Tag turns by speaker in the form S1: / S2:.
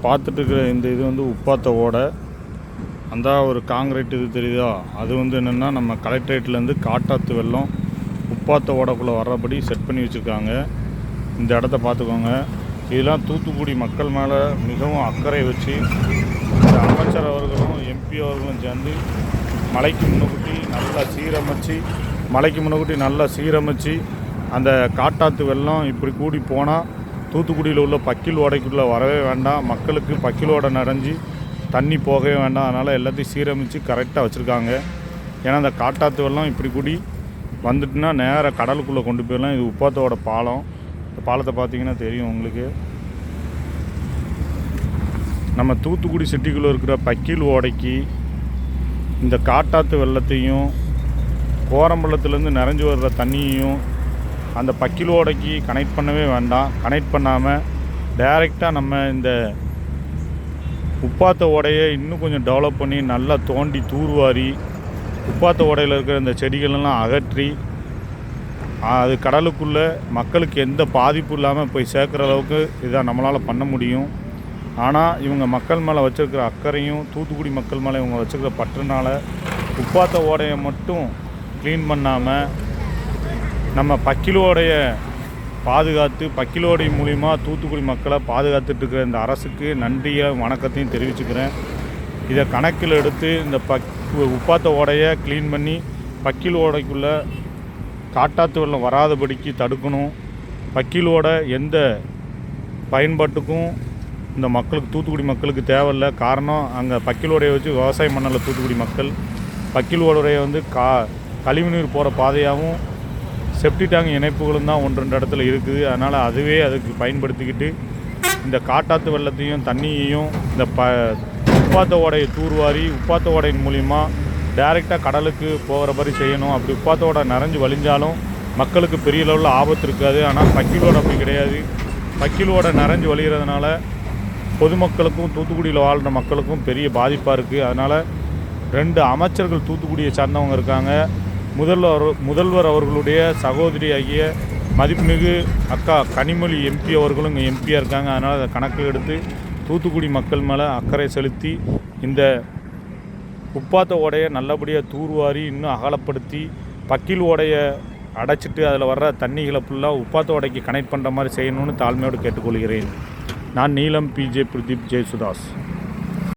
S1: பார்த்துட்டு இருக்கிற இந்த இது வந்து உப்பாத்த ஓடை. அந்த ஒரு காங்கிரீட் இது தெரியுதா, அது வந்து என்னென்னா நம்ம கலெக்டரேட்லேருந்து காட்டாத்து வெள்ளம் உப்பாத்த ஓடைக்குள்ளே வர்றபடி செட் பண்ணி வச்சுருக்காங்க. இந்த இடத்த பார்த்துக்கோங்க. இதெல்லாம் தூத்துக்குடி மக்கள் மேலே மிகவும் அக்கறை வச்சு இந்த அமைச்சர் அவர்களும் எம்பி அவர்களும் சேர்ந்து மலைக்கு முன்னக்கூட்டி நல்லா சீரமைச்சு அந்த காட்டாத்து வெள்ளம் இப்படி கூடி போனால் தூத்துக்குடியில் உள்ள பக்கில் ஓடைக்குள்ளே வரவே வேண்டாம், மக்களுக்கு பக்கில் ஓடை நிறைஞ்சி தண்ணி போகவே வேண்டாம். அதனால் எல்லாத்தையும் சீரமைச்சு கரெக்டாக வச்சுருக்காங்க. ஏன்னா அந்த காட்டாத்து வெள்ளம் இப்படி கூடி வந்துட்டுனா நேராக கடலுக்குள்ளே கொண்டு போயிடலாம். இது உப்பாத்தோட பாலம். இந்த பாலத்தை பார்த்தீங்கன்னா தெரியும் உங்களுக்கு. நம்ம தூத்துக்குடி சிட்டிக்குள்ளே இருக்கிற பக்கில் ஓடைக்கு இந்த காட்டாத்து வெள்ளத்தையும் கோரம்பள்ளத்துலேருந்து நிறைஞ்சி வர்ற தண்ணியையும் அந்த பக்கில் ஓடைக்கு கனெக்ட் பண்ணவே வேண்டாம். கனெக்ட் பண்ணாமல் டைரெக்டாக நம்ம இந்த உப்பாத்த ஓடையை இன்னும் கொஞ்சம் டெவலப் பண்ணி நல்லா தோண்டி தூர்வாரி உப்பாத்த ஓடையில் இருக்கிற இந்த செடிகளெல்லாம் அகற்றி அது கடலுக்குள்ளே மக்களுக்கு எந்த பாதிப்பும் இல்லாமல் போய் சேர்க்குற அளவுக்கு இதான் நம்மளால் பண்ண முடியும். ஆனால் இவங்க மக்கள் மேலே வச்சுருக்கிற அக்கறையும் தூத்துக்குடி மக்கள் மேலே இவங்க வச்சுருக்கிற பற்றுனால உப்பாத்த ஓடையை மட்டும் க்ளீன் பண்ணாமல் நம்ம பக்கிலோடைய பாதுகாத்து பக்கிலோடை மூலிமா தூத்துக்குடி மக்களை பாதுகாத்துட்ருக்கிற இந்த அரசுக்கு நன்றியும் வணக்கத்தையும் தெரிவிச்சுக்கிறேன். இதை கணக்கில் எடுத்து இந்த உப்பாத்த ஓடையை க்ளீன் பண்ணி பக்கில் ஓடைக்குள்ளே காட்டாத்து வெள்ளம் வராதபடிக்கு தடுக்கணும். பக்கில் ஓடை எந்த பயன்பாட்டுக்கும் இந்த மக்களுக்கு தூத்துக்குடி மக்களுக்கு தேவையில்லை. காரணம் அங்கே பக்கில் ஓடையை வச்சு விவசாயம் பண்ணல தூத்துக்குடி மக்கள். பக்கில் ஓடையை வந்து கழிவுநீர் போகிற பாதையாகவும் செப்டி டேங்க் இணைப்புகளும் தான் 1-2 இடத்துல இருக்குது. அதனால் அதுவே அதுக்கு பயன்படுத்திக்கிட்டு இந்த காட்டாத்து வெள்ளத்தையும் தண்ணியையும் இந்த உப்பாத்த ஓடையை தூர்வாரி உப்பாத்த ஓடையின் மூலிமா டைரெக்டாக கடலுக்கு போகிற மாதிரி செய்யணும். அப்படி உப்பாத்த ஓடை நிறைஞ்சு வழிஞ்சாலும் மக்களுக்கு பெரிய லெவலில் ஆபத்து இருக்காது. ஆனால் பக்கில் ஓடை அப்படி கிடையாது. பக்கில் ஓடை நிறைஞ்சு வழிகிறதுனால பொதுமக்களுக்கும் தூத்துக்குடியில் வாழ்கிற மக்களுக்கும் பெரிய பாதிப்பாக இருக்குது. அதனால் 2 அமைச்சர்கள் தூத்துக்குடியை சார்ந்தவங்க இருக்காங்க. முதல்வர் அவர்களுடைய சகோதரி ஆகிய மதிப்புமிகு அக்கா கனிமொழி எம்பி அவர்களும் இங்கே எம்பியாக இருக்காங்க. அதனால் அதை கணக்கில் எடுத்து தூத்துக்குடி மக்கள் மேலே அக்கறை செலுத்தி இந்த உப்பாத்த ஓடையை நல்லபடியாக தூர்வாரி இன்னும் அகலப்படுத்தி பக்கில் ஓடையை அடைச்சிட்டு அதில் வர்ற தண்ணிகளை ஃபுல்லாக உப்பாத்த ஓடைக்கு கனெக்ட் பண்ணுற மாதிரி செய்யணும்னு தாழ்மையோடு கேட்டுக்கொள்கிறேன். நான் நீலம் PJ பிரதீப் ஜெயசுதாஸ்.